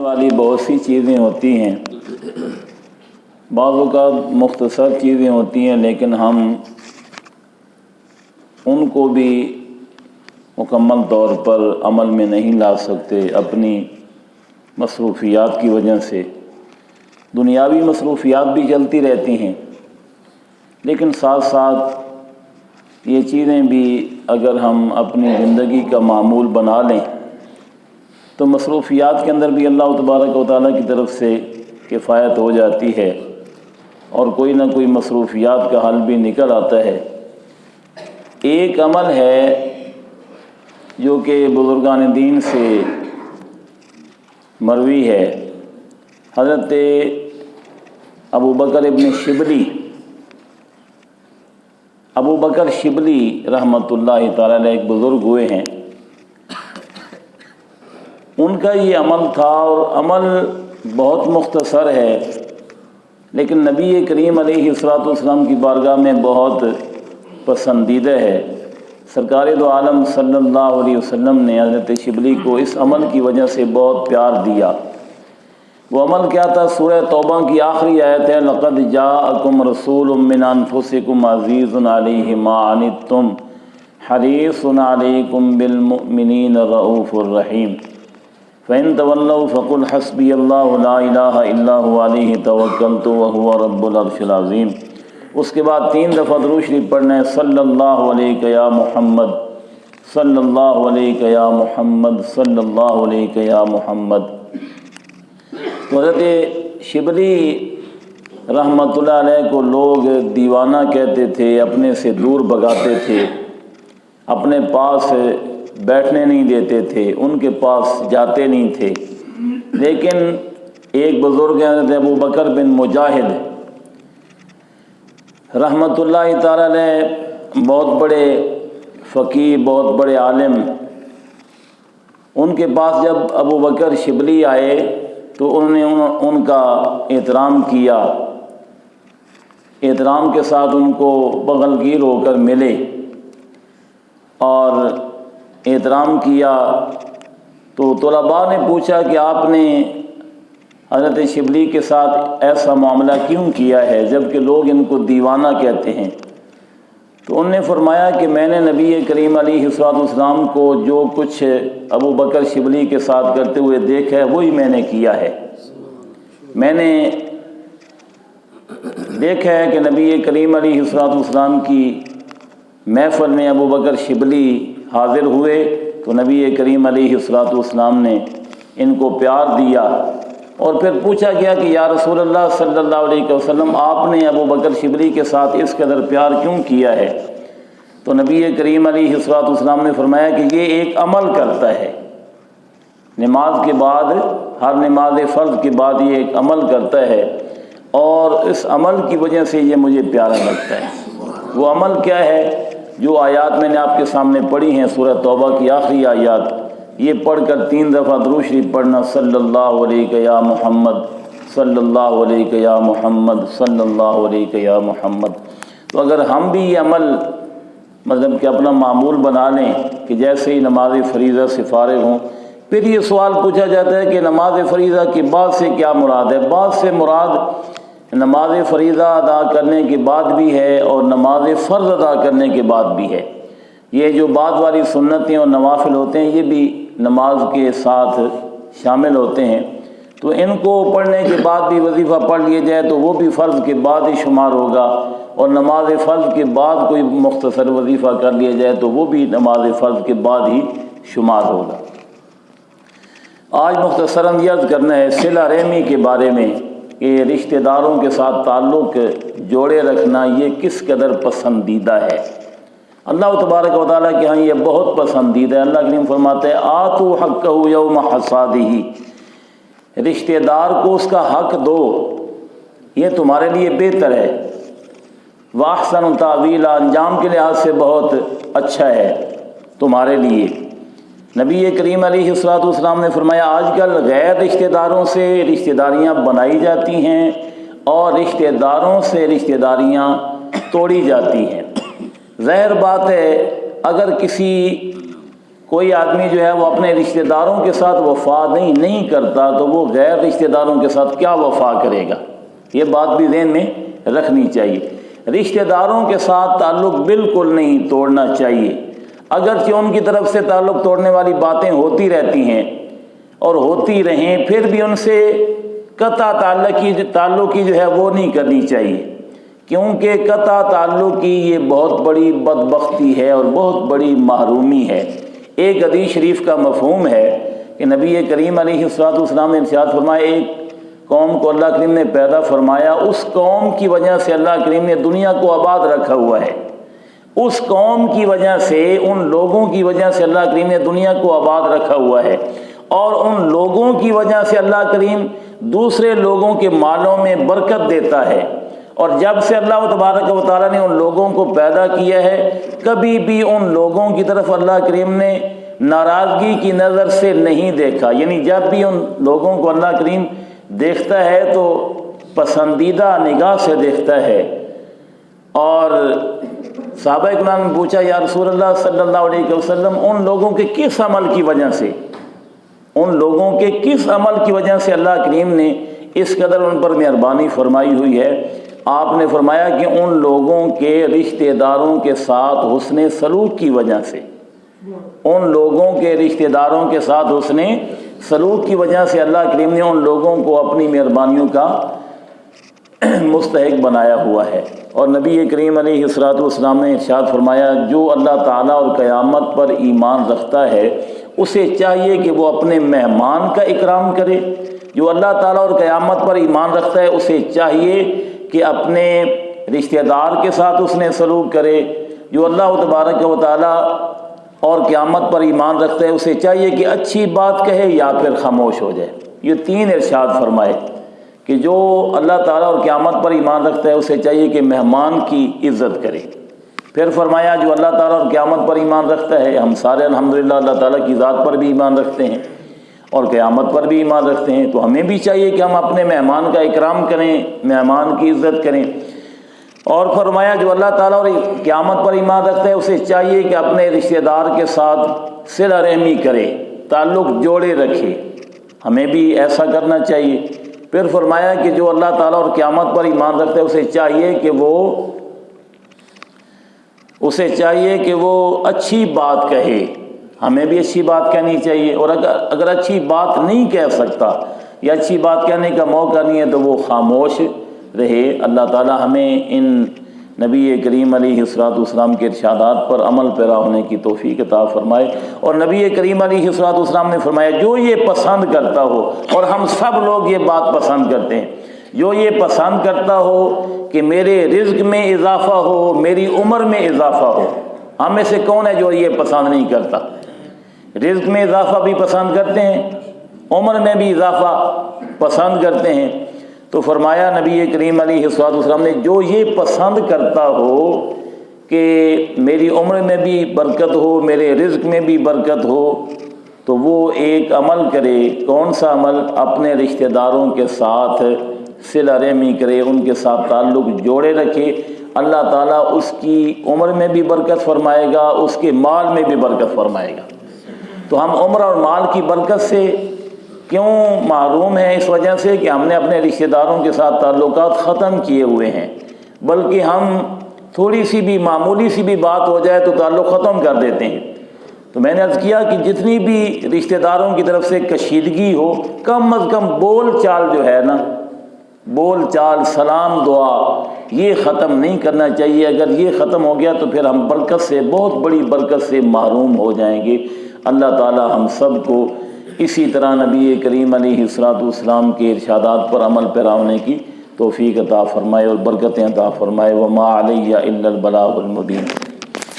والی بہت سی چیزیں ہوتی ہیں، بعض اوقات مختصر چیزیں ہوتی ہیں لیکن ہم ان کو بھی مکمل طور پر عمل میں نہیں لا سکتے اپنی مصروفیات کی وجہ سے۔ دنیاوی مصروفیات بھی چلتی رہتی ہیں، لیکن ساتھ ساتھ یہ چیزیں بھی اگر ہم اپنی زندگی کا معمول بنا لیں تو مصروفیات کے اندر بھی اللہ تبارک و تعالیٰ کی طرف سے کفایت ہو جاتی ہے اور کوئی نہ کوئی مصروفیات کا حل بھی نکل آتا ہے۔ ایک عمل ہے جو کہ بزرگان دین سے مروی ہے، حضرت ابو بکر شبلی رحمۃ اللہ تعالی علیہ ایک بزرگ ہوئے ہیں، ان کا یہ عمل تھا اور عمل بہت مختصر ہے لیکن نبی کریم علیہ الصلوۃ والسلام کی بارگاہ میں بہت پسندیدہ ہے۔ سرکار دو عالم صلی اللہ علیہ وسلم نے حضرت شبلی کو اس عمل کی وجہ سے بہت پیار دیا۔ وہ عمل کیا تھا؟ سورہ توبہ کی آخری آیت ہے، لَقَدْ جَاءَكُمْ رَسُولٌ مِّنْ أَنفُسِكُمْ عَزِيزٌ عَلَيْهِ مَا عَنِتُّمْ حَرِيصٌ عَلَيْكُمْ بِالْمُؤْمِنِينَ رَءُوفٌ رَحِيمٌ فَإِن تَوَلَّوْا فَقُلْ حَسْبِيَ اللَّهُ لَا إِلَٰهَ إِلَّا هُوَ عَلَيْهِ تَوَكَّلْتُ وَهُوَ رَبُّ الْعَرْشِ الْعَظِيمِ۔ اس کے بعد 3 دفعہ درود شریف پڑھنا ہے، صلی اللہ علیہ یا محمد، صلی اللہ علیہ یا محمد، صلی اللہ علیہ یا محمد۔ حضرت شبلی رحمۃ اللہ علیہ کو لوگ دیوانہ کہتے تھے، اپنے سے دور بھگاتے تھے، اپنے پاس بیٹھنے نہیں دیتے تھے، ان کے پاس جاتے نہیں تھے، لیکن ایک بزرگ ہیں حضرت ابو بکر بن مجاہد رحمۃ اللہ تعالی علیہ، بہت بڑے فقیہ، بہت بڑے عالم، ان کے پاس جب ابو بکر شبلی آئے تو انہوں نے ان کا احترام کیا، احترام کے ساتھ ان کو بغل گیر ہو کر ملے اور احترام کیا۔ تو طلباء نے پوچھا کہ آپ نے حضرت شبلی کے ساتھ ایسا معاملہ کیوں کیا ہے جبکہ لوگ ان کو دیوانہ کہتے ہیں؟ تو انہوں نے فرمایا کہ میں نے نبی کریم علیہ الصلوۃ والسلام کو جو کچھ ابو بکر شبلی کے ساتھ کرتے ہوئے دیکھا ہے وہی میں نے کیا ہے۔ میں نے دیکھا ہے کہ نبی کریم علیہ الصلوۃ والسلام کی محفل میں ابو بکر شبلی حاضر ہوئے تو نبی کریم علیہ الصلوۃ والسلام نے ان کو پیار دیا، اور پھر پوچھا گیا کہ یا رسول اللہ صلی اللہ علیہ وسلم، آپ نے ابو بکر شبلی کے ساتھ اس قدر پیار کیوں کیا ہے؟ تو نبی کریم علیہ الصلوۃ والسلام نے فرمایا کہ یہ ایک عمل کرتا ہے، نماز کے بعد، ہر نماز فرض کے بعد یہ ایک عمل کرتا ہے اور اس عمل کی وجہ سے یہ مجھے پیارا لگتا ہے۔ وہ عمل کیا ہے؟ جو آیات میں نے آپ کے سامنے پڑھی ہیں، سورہ توبہ کی آخری آیات، یہ پڑھ کر 3 دفعہ درود شریف پڑھنا، صلی اللہ علیہ یا محمد، صلی اللہ علیہ یا محمد، صلی اللہ علیہ یا محمد۔ تو اگر ہم بھی یہ عمل مطلب کہ اپنا معمول بنا لیں کہ جیسے ہی نماز فریضہ سے فارغ ہوں، پھر یہ سوال پوچھا جاتا ہے کہ نماز فریضہ کے بعد سے کیا مراد ہے؟ بعد سے مراد نماز فریضہ ادا کرنے کے بعد بھی ہے اور نماز فرض ادا کرنے کے بعد بھی ہے۔ یہ جو بعد والی سنتیں اور نوافل ہوتے ہیں یہ بھی نماز کے ساتھ شامل ہوتے ہیں، تو ان کو پڑھنے کے بعد بھی وظیفہ پڑھ لیا جائے تو وہ بھی فرض کے بعد ہی شمار ہوگا، اور نماز فرض کے بعد کوئی مختصر وظیفہ کر لیا جائے تو وہ بھی نماز فرض کے بعد ہی شمار ہوگا۔ آج مختصراً عرض کرنا ہے صلہ رحمی کے بارے میں کہ رشتہ داروں کے ساتھ تعلق جوڑے رکھنا یہ کس قدر پسندیدہ ہے۔ اللہ تبارک و تعالیٰ کے ہاں یہ بہت پسندیدہ ہے۔ اللہ کریم فرماتے ہیں آتوا حقہ یوم حصادہ، رشتہ دار کو اس کا حق دو، یہ تمہارے لیے بہتر ہے۔ واحسن تاویلا، انجام کے لحاظ سے بہت اچھا ہے تمہارے لیے۔ نبی کریم علیہ الصلوۃ والسلام نے فرمایا آج کل غیر رشتہ داروں سے رشتہ داریاں بنائی جاتی ہیں اور رشتہ داروں سے رشتہ داریاں توڑی جاتی ہیں۔ ظاہر بات ہے اگر کسی کوئی آدمی جو ہے وہ اپنے رشتہ داروں کے ساتھ وفا نہیں کرتا تو وہ غیر رشتہ داروں کے ساتھ کیا وفا کرے گا؟ یہ بات بھی ذہن میں رکھنی چاہیے۔ رشتہ داروں کے ساتھ تعلق بالکل نہیں توڑنا چاہیے، اگرچہ ان کی طرف سے تعلق توڑنے والی باتیں ہوتی رہتی ہیں اور ہوتی رہیں، پھر بھی ان سے قطع تعلق کی جو ہے وہ نہیں کرنی چاہیے، کیونکہ قطع تعلق کی یہ بہت بڑی بدبختی ہے اور بہت بڑی محرومی ہے۔ ایک حدیث شریف کا مفہوم ہے کہ نبی کریم علیہ السلام نے ارشاد فرمایا، ایک قوم کو اللہ کریم نے پیدا فرمایا، اس قوم کی وجہ سے اللہ کریم نے دنیا کو آباد رکھا ہوا ہے، اس قوم کی وجہ سے، ان لوگوں کی وجہ سے اللہ کریم نے دنیا کو آباد رکھا ہوا ہے، اور ان لوگوں کی وجہ سے اللہ کریم دوسرے لوگوں کے مالوں میں برکت دیتا ہے۔ اور جب سے اللہ تبارک و تعالیٰ نے ان لوگوں کو پیدا کیا ہے، کبھی بھی ان لوگوں کی طرف اللہ کریم نے ناراضگی کی نظر سے نہیں دیکھا، یعنی جب بھی ان لوگوں کو اللہ کریم دیکھتا ہے تو پسندیدہ نگاہ سے دیکھتا ہے۔ اور صحابہ کرام نے پوچھا، یا رسول اللہ صلی اللہ علیہ وسلم، ان لوگوں کے کس عمل کی وجہ سے، ان لوگوں کے کس عمل کی وجہ سے اللہ کریم نے اس قدر ان پر مہربانی فرمائی ہوئی ہے؟ آپ نے فرمایا کہ ان لوگوں کے رشتہ داروں کے ساتھ حسن سلوک کی وجہ سے، ان لوگوں کے رشتہ داروں کے ساتھ حسن سلوک کی وجہ سے اللہ کریم نے ان لوگوں کو اپنی مہربانیوں کا مستحق بنایا ہوا ہے۔ اور نبی کریم علیہ السلام نے ارشاد فرمایا، جو اللہ تعالیٰ اور قیامت پر ایمان رکھتا ہے اسے چاہیے کہ وہ اپنے مہمان کا اکرام کرے۔ جو اللہ تعالیٰ اور قیامت پر ایمان رکھتا ہے اسے چاہیے کہ اپنے رشتہ دار کے ساتھ اس نے سلوک کرے۔ جو اللہ تبارک و تعالیٰ اور قیامت پر ایمان رکھتا ہے اسے چاہیے کہ اچھی بات کہے یا پھر خاموش ہو جائے۔ یہ تین ارشاد فرمائے کہ جو اللہ تعالیٰ اور قیامت پر ایمان رکھتا ہے اسے چاہیے کہ مہمان کی عزت کرے۔ پھر فرمایا، جو اللہ تعالیٰ اور قیامت پر ایمان رکھتا ہے، ہم سارے الحمدللہ اللہ تعالیٰ کی ذات پر بھی ایمان رکھتے ہیں اور قیامت پر بھی ایمان رکھتے ہیں، تو ہمیں بھی چاہیے کہ ہم اپنے مہمان کا اکرام کریں، مہمان کی عزت کریں۔ اور فرمایا، جو اللہ تعالیٰ اور قیامت پر ایمان رکھتا ہے اسے چاہیے کہ اپنے رشتہ دار کے ساتھ صلہ رحمی کرے، تعلق جوڑے رکھے، ہمیں بھی ایسا کرنا چاہیے۔ پھر فرمایا کہ جو اللہ تعالیٰ اور قیامت پر ایمان رکھتا ہے اسے چاہیے کہ وہ اچھی بات کہے، ہمیں بھی اچھی بات کہنی چاہیے، اور اگر اچھی بات نہیں کہہ سکتا یا اچھی بات کہنے کا موقع نہیں ہے تو وہ خاموش رہے۔ اللہ تعالیٰ ہمیں ان نبی کریم علیہ السلام کے ارشادات پر عمل پیرا ہونے کی توفیق عطا فرمائے۔ اور نبی کریم علیہ السلام نے فرمایا، جو یہ پسند کرتا ہو، اور ہم سب لوگ یہ بات پسند کرتے ہیں، جو یہ پسند کرتا ہو کہ میرے رزق میں اضافہ ہو، میری عمر میں اضافہ ہو۔ ہم میں سے کون ہے جو یہ پسند نہیں کرتا؟ رزق میں اضافہ بھی پسند کرتے ہیں، عمر میں بھی اضافہ پسند کرتے ہیں۔ تو فرمایا نبی کریم علیہ السلام نے، جو یہ پسند کرتا ہو کہ میری عمر میں بھی برکت ہو، میرے رزق میں بھی برکت ہو، تو وہ ایک عمل کرے۔ کون سا عمل؟ اپنے رشتہ داروں کے ساتھ صلہ رحمی کرے، ان کے ساتھ تعلق جوڑے رکھے۔ اللہ تعالیٰ اس کی عمر میں بھی برکت فرمائے گا، اس کے مال میں بھی برکت فرمائے گا۔ تو ہم عمر اور مال کی برکت سے کیوں محروم ہیں؟ اس وجہ سے کہ ہم نے اپنے رشتہ داروں کے ساتھ تعلقات ختم کیے ہوئے ہیں، بلکہ ہم تھوڑی سی بھی معمولی سی بھی بات ہو جائے تو تعلق ختم کر دیتے ہیں۔ تو میں نے عرض کیا کہ جتنی بھی رشتہ داروں کی طرف سے کشیدگی ہو، کم از کم بول چال جو ہے نا، بول چال، سلام، دعا، یہ ختم نہیں کرنا چاہیے۔ اگر یہ ختم ہو گیا تو پھر ہم برکت سے، بہت بڑی برکت سے محروم ہو جائیں گے۔ اللہ تعالی ہم سب کو اسی طرح نبی کریم علیہ السلام کے ارشادات پر عمل پیرا ہونے کی توفیق عطا فرمائے اور برکتیں عطا فرمائے۔ وما علیہ الا البلاغ المبین۔